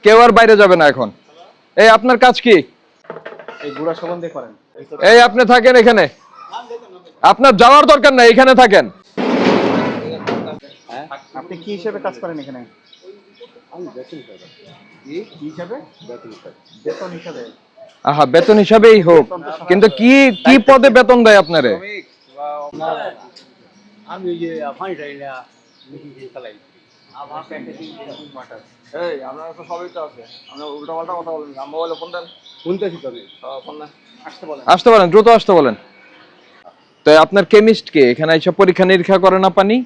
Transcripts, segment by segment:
কেউ আর বাইরে যাবে না এখন। এই আপনার কাজ কি? এই গুড়া সাবান দিয়ে করেন। এই আপনি থাকেন এখানে, আপনার যাওয়ার দরকার নাই, এখানে থাকেন। হ্যাঁ, আপনি কি হিসেবে কাজ করেন এখানে? আমি বেতন হিসাবে। কি হিসাবে? বেতন হিসাবে। আহা, বেতন হিসাবেই হোক, কিন্তু কি কি পদে বেতন দেয় আপনারে? আমি ওই যে ফানি টাইনা মিটিং চালাই। আমার প্যাকেজিং মাটার। এই আপনার তো সবই তো আছে, আপনি উল্টাপাল্টা কথা বলেন। আমার মোবাইলে ফোন দেন। শুনতেছি তো আমি। ফোন দেন, আসতে বলেন। আসতে বলেন, দ্রুত আসতে বলেন। তো আপনার কেমিস্ট কে এখানে এসে পরীক্ষা নিরীক্ষা করে না পানি?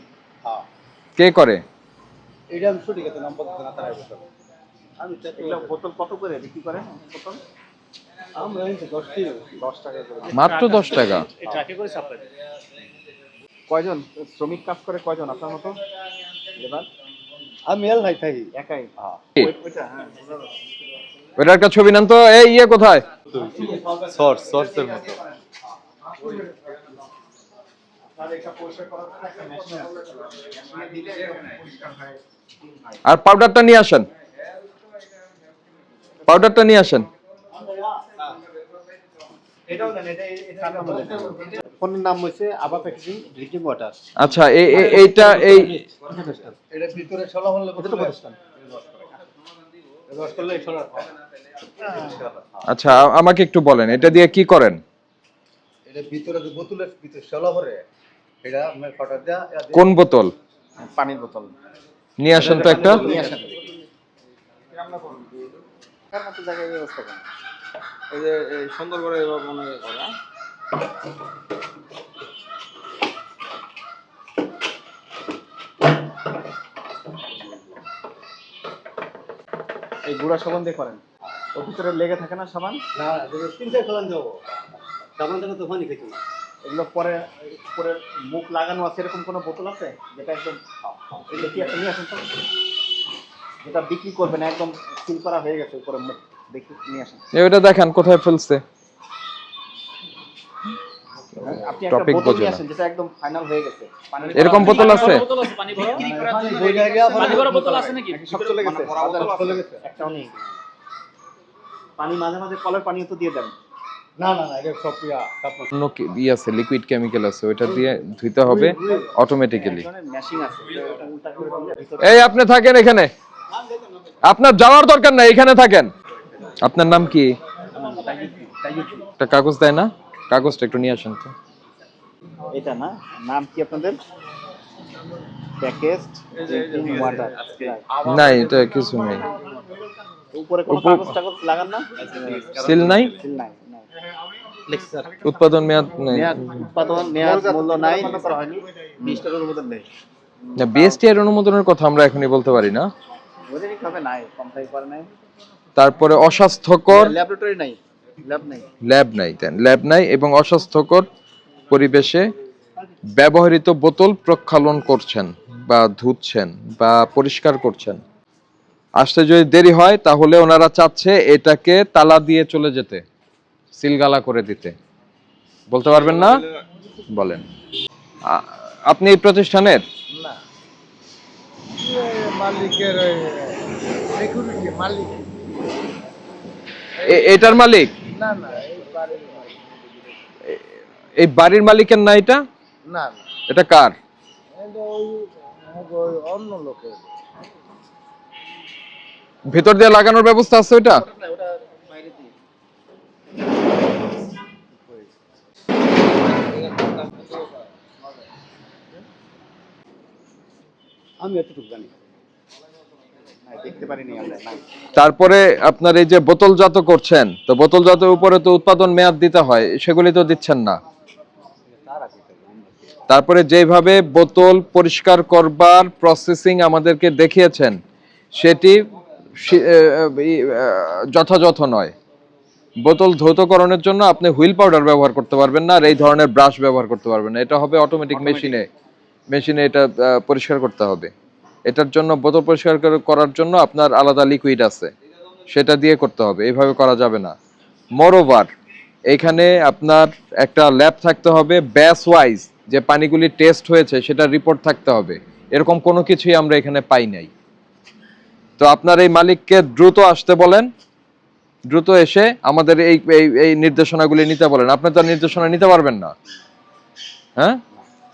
হ্যাঁ, কে করে? এটা আমি সঠিক আছে, নাম্বার দিতে না তারাই বলতে। আমি তো এগুলো বোতল কত করে বিক্রি করেন বোতল? আমরা এই তো 10 টাকা করে। মাত্র 10 টাকা? এই ট্রাকে করে সাপ্লাই। কয়জন শ্রমিক কাজ করে, কয়জন আপনার মতো লেবার? আমি এল ভাই থাকি একাই। হ্যাঁ, ওইটা হ্যাঁ। ওইটার একটা ছবি নেন তো। এই ইয়ে কোথায়? সর্সের মতো। আর পাউডারটা নিয়ে আসেন, পাউডারটা নিয়ে আসেন। ফোনের নাম হচ্ছে আবা প্যাকেজিং ড্রিঙ্কিং ওয়াটার। আচ্ছা, এইটা এই এটা ভিতরে ছলা হলে কত প্রতিষ্ঠান? 10 করলে 16। আচ্ছা, আমাকে একটু বলেন এটা দিয়ে কি করেন? এটা ভিতরে যে বোতলের ভিতরে ছলা ভরে এটা আমরা কটার দেয়া। কোন বোতল? পানির বোতল নিয়ে আসেন তো একটা। নিয়ে আসেন। কার মতো জায়গায় ব্যবস্থা করেন? এই যে এই সুন্দর করে এভাবে মনে করে, হ্যাঁ? এই গুড়া সাবান দিয়ে করেন। ওর ভিতরে লেগে থাকে না সাবান? না, যদি 3-4 সাবান দেবো। সাবান দিলে তো পানি খেতো না। এগুলো পরে পরে মুখ লাগানো আছে এরকম কোনো বোতল আছে যেটা একদম এটা কি একটা নিয়ে আসেন তো, যেটা বিক্রি করবেন একদম সিল করা হয়ে গেছে উপরে মুখ দেখি নিয়ে আসেন। ওইটা দেখান কোথায় ফেলছে। আপনি একটা টপিক বোতল বোঝে নিয়ে না। আসেন যেটা একদম ফাইনাল হয়ে গেছে। এরকম বোতল আছে? বিক্রি করার জন্য ওই জায়গায় পানি ভরা বোতল আছে নাকি? সব চলে গেছে, চলে গেছে, একটাও নেই। পানি মাঝে মাঝে কলের পানিও তো দিয়ে দেন। না না না, এটা সব আপনার অন্য ই আছে, লিকুইড কেমিক্যাল আছে, ওইটা দিয়ে ধুইতে হবে অটোমেটিক্যালি। মেশিং আছে, ওটা উল্টা করে দিলে ভিতরে। এই আপনি থাকেন এখানে, আপনার যাওয়ার দরকার নাই, এখানে থাকেন। আপনার নাম কি? একটা কাগজ দেয় না, কাগজটা একটু নিয়ে আসেন তো। এটা না, নাম কি আপনাদের? Packaged drinking water. নাই, এটা কিছু নেই। উপরে কোনো কাগজ টাগজ লাগান না? সিল নাই, সিল নাই। উৎপাদন মেয়াদ নাই, উৎপাদন মেয়াদ মূল্য নাই, করা হয়নি, 20 টাকার অনুমোদন নেই। না বিএসটিআর অনুমোদনের কথা আমরা এখনই বলতে পারি না। বৈজ্ঞানিক ভাবে নাই, কমপ্লাই করে নাই। তারপরে অস্বাস্থ্যকর ল্যাবরেটরি নাই, ল্যাব নাই। ল্যাব নাই এবং অস্বাস্থ্যকর পরিবেশে ব্যবহৃত বোতল প্রক্ষালন করছেন বা ধুচ্ছেন বা পরিষ্কার করছেন। আসতে যদি দেরি হয় তাহলে ওনারা চাচ্ছে এটাকে তালা দিয়ে চলে যেতে, সিলগালা করে দিতে। বলতে পারবেন না? বলেন। আপনি এই প্রতিষ্ঠানের না, মালিকের সিকিউরিটি মালিক। এটার মালিক? না না, এই বাড়ির মালিক। এই বাড়ির মালিকের না এটা? না না, এটা কার? এটা ওই অন্য লোকের। ভেতর দিয়ে লাগানোর ব্যবস্থা আছে ওটা? ওটা বাইরে দিয়ে। আমি এতটুকু জানি, দেখতে পারিনি আমরা। তারপরে আপনার এই যে বোতলজাত করছেন, তো বোতলজাতের উপরে তো উৎপাদন মেয়াদ দিতে হয়, সেগুলি তো দিচ্ছেন না। তারপরে যেভাবে বোতল পরিষ্কার করবার প্রসেসিং আমাদেরকে দেখিয়েছেন সেটি যথাযথ নয়। বোতল ধৌতকরণের জন্য আপনি হুইল পাউডার ব্যবহার করতে পারবেন না, আর এই ধরনের ব্রাশ ব্যবহার করতে পারবেন না। এটা হবে অটোমেটিক মেশিনে এটা পরিষ্কার করতে হবে। এটার জন্য বোতল পরিষ্কার করার জন্য আপনার আলাদা লিকুইড আছে, সেটা দিয়ে করতে হবে, এইভাবে করা যাবে না। মোরওভার এখানে আপনার একটা ল্যাব থাকতে হবে, ব্যাচ ওয়াইজ যে পানিগুলি টেস্ট হয়েছে সেটা রিপোর্ট থাকতে হবে। এরকম কোনো কিছুই আমরা এখানে পাই নাই। তো তো আপনার এই মালিককে দ্রুত আসতে বলেন, দ্রুত এসে আমাদের এই এই এই নির্দেশনাগুলি নিতে বলেন। আপনি তো আর নির্দেশনা নিতে পারবেন না, হ্যাঁ?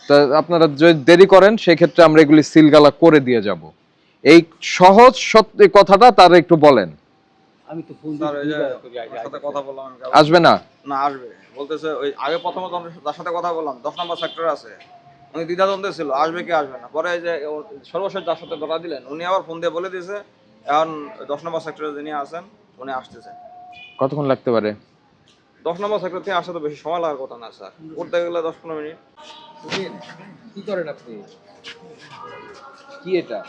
তা আপনারা যদি দেরি করেন সেক্ষেত্রে আমরা এগুলি সিলগালা করে দিয়ে যাব। এই সহজ সত্যি কথাটা তার একটু বলেন। আমি তো ফোন স্যার ওই যে ওর সাথে কথা বললাম আমি আসবে না? না আসবে বলতেছে ওই আগে প্রথমত যার সাথে কথা বললাম 10 নম্বর সেক্টরে আছে, উনি দ্বিধাদ্বন্দ্বে ছিল আসবে কি আসবে না। পরে এই যে সর্বশেষ যার সাথে ধরা দিলেন উনি আবার ফোন দিয়ে বলে দিয়েছে এখন 10 নম্বর সেক্টরে যিনি আছেন উনি আসতেছে। কতক্ষণ লাগতে পারে? 10 নম্বর সেক্টর থেকে আসতে তো বেশি সময় লাগার কথা না স্যার, উঠতে গেলে 10-15 মিনিট। কি করেন আপনি? কি এটা?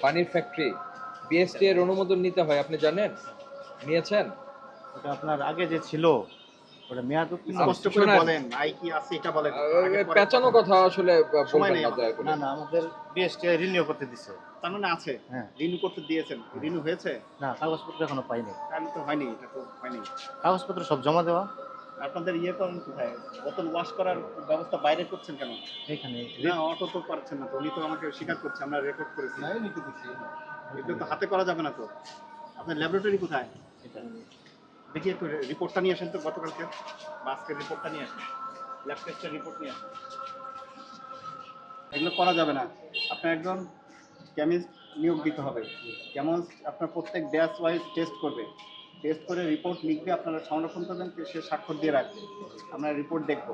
পানির ফ্যাক্টরি। বিএসটি এর অনুমোদন নিতে হয়, আপনি জানেন? নিয়েছেন? ওটা আপনার আগে যে ছিল ওটা মেয়াদ স্পষ্ট করে বলেন আই কি আছে এটা বলেন। পেঁচানো কথা আসলে সময় বলবেন নেই না দয়া করে। না না আমাদের বিএসটি রিনিউ করতে দিছে। তার মানে আছে, হ্যাঁ রিনিউ করতে দিয়েছেন, রিনিউ হয়েছে না? কাগজপত্র এখনো পাইনি। তাহলে তো হয়নি, এটা তো হয়নি। কাগজপত্র সব জমা দেওয়া। আপনাদের ইয়ে করেন কোথায়? বোতল ওয়াশ করার ব্যবস্থা বাইরে করছেন কেন? এখানে না, অটো তো পারছেন না তো। উনি তো আমাকে স্বীকার করছে, আমরা রেকর্ড করেছি। না নিতে দিচ্ছি, এটা তো হাতে করা যাবে না তো। আপনার ল্যাবরেটরি কোথায়? এটা দেখি একটু রিপোর্টটা নিয়ে আসেন তো, গতকালকে বা আজকের রিপোর্টটা নিয়ে আসেন, ল্যাব টেস্টের রিপোর্ট নিয়ে আসেন। এগুলো করা যাবে না। আপনার একজন কেমিস্ট নিয়োগ দিতে হবে। কেমিস্ট আপনার প্রত্যেক ব্যাচ ওয়াইজ টেস্ট করবে, টেস্ট করে রিপোর্ট লিখবে, আপনারা সংরক্ষণ করবেন, সে স্বাক্ষর দিয়ে রাখবে, আমরা রিপোর্ট দেখব।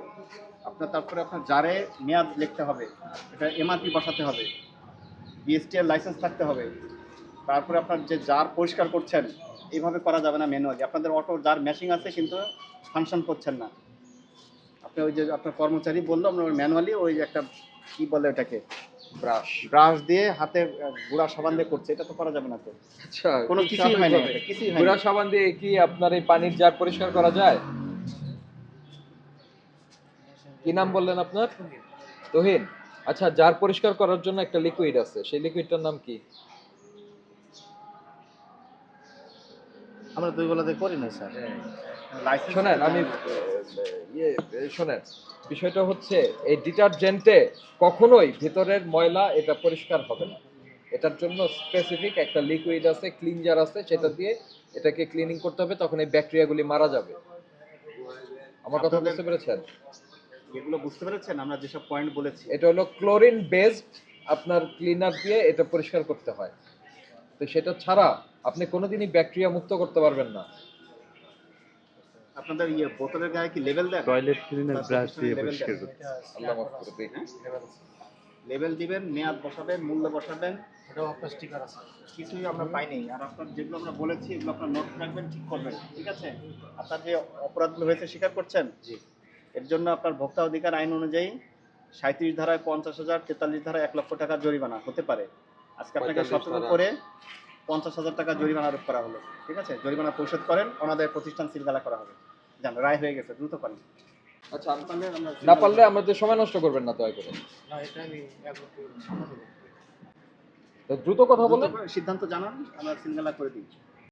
আপনার তারপরে আপনার জারে মেয়াদ লিখতে হবে, এটা এমআরপি বসাতে হবে, বিএসটিআর লাইসেন্স থাকতে হবে। তারপরে আপনার যে জার পরিষ্কার করছেন এইভাবে করা যাবে না ম্যানুয়ালি। আপনাদের অটো জার মেশিন আছে কিন্তু ফাংশন করছেন না। আপনি ওই যে আপনার কর্মচারী বললো আমরা ম্যানুয়ালি ওই যে একটা কি বলে ওটাকে ব্রাশ দিয়ে হাতে গুঁড়া সাবান দিয়ে করছে, এটা তো করা যাবে না তো। আচ্ছা, কোনো কিছুই হয় না, কিছুই হয় না। গুঁড়া সাবান দিয়ে কি আপনার এই পানির জার পরিষ্কার করা যায়? কি নাম বললেন আপনার? তুহিন। আচ্ছা, জার পরিষ্কার করার জন্য একটা লিকুইড আছে, সেই লিকুইডটার নাম কি? আমরা দুই বেলাতে করি না স্যার। শোনেন, আমি শোনেন, বিষয়টা হচ্ছে এই ডিটারজেন্টে কখনোই ভিতরের ময়লা এটা পরিষ্কার হবে না। এটার জন্য স্পেসিফিক একটা লিকুইড আছে, ক্লিনজার আছে, সেটা দিয়ে এটাকে ক্লিনিং করতে হবে, তখন এই ব্যাকটেরিয়াগুলি মারা যাবে। আমার কথা বুঝতে পেরেছেন? এগুলো বুঝতে পেরেছেন আমরা যেসব পয়েন্ট বলেছি? এটা হলো ক্লোরিন বেসড আপনার ক্লিনার দিয়ে এটা পরিষ্কার করতে হয়। তো সেটা ছাড়া আপনি কোনোদিনই ব্যাকটেরিয়া মুক্ত করতে পারবেন না। আপনাদের ইয়ে বোতলের গায়ে কি লেভেল দেন? টয়লেট ক্লিনার ব্রাশ দিয়ে পরিষ্কার করতে। আল্লাহ মাফ করে দিক। লেভেল দিবেন, মেয়াদ বসাবেন, মূল্য বসাবেন, এটাও আপনার স্টিকার আছে। কিছুই আমরা পাইনি। আর আপনার যেগুলো আমরা বলেছি এগুলো আপনার নোট রাখবেন, ঠিক করবেন, ঠিক আছে? আপনার যে অপরাধগুলো হয়েছে স্বীকার করছেন, জি। এর জন্য আপনার ভোক্তা অধিকার আইন অনুযায়ী 37 ধারায় 50,000, 43 ধারায় 1 লক্ষ টাকা জরিমানা হতে পারে। আজকে আপনাকে সতর্ক করে 50,000 টাকা জরিমানা আরোপ করা হলো, ঠিক আছে? জরিমানা পরিশোধ করেন, ওনাদের প্রতিষ্ঠান সিলগালা করা হবে। জান, রায় হয়ে গেছে, দ্রুত করেন। আচ্ছা, না পারলে আমাদের সময় নষ্ট করবেন না দয়া করে। না, এটা আমি তো দ্রুত কথা বলেন। সিদ্ধান্ত জানান, আমরা সিলগালা করে দিই।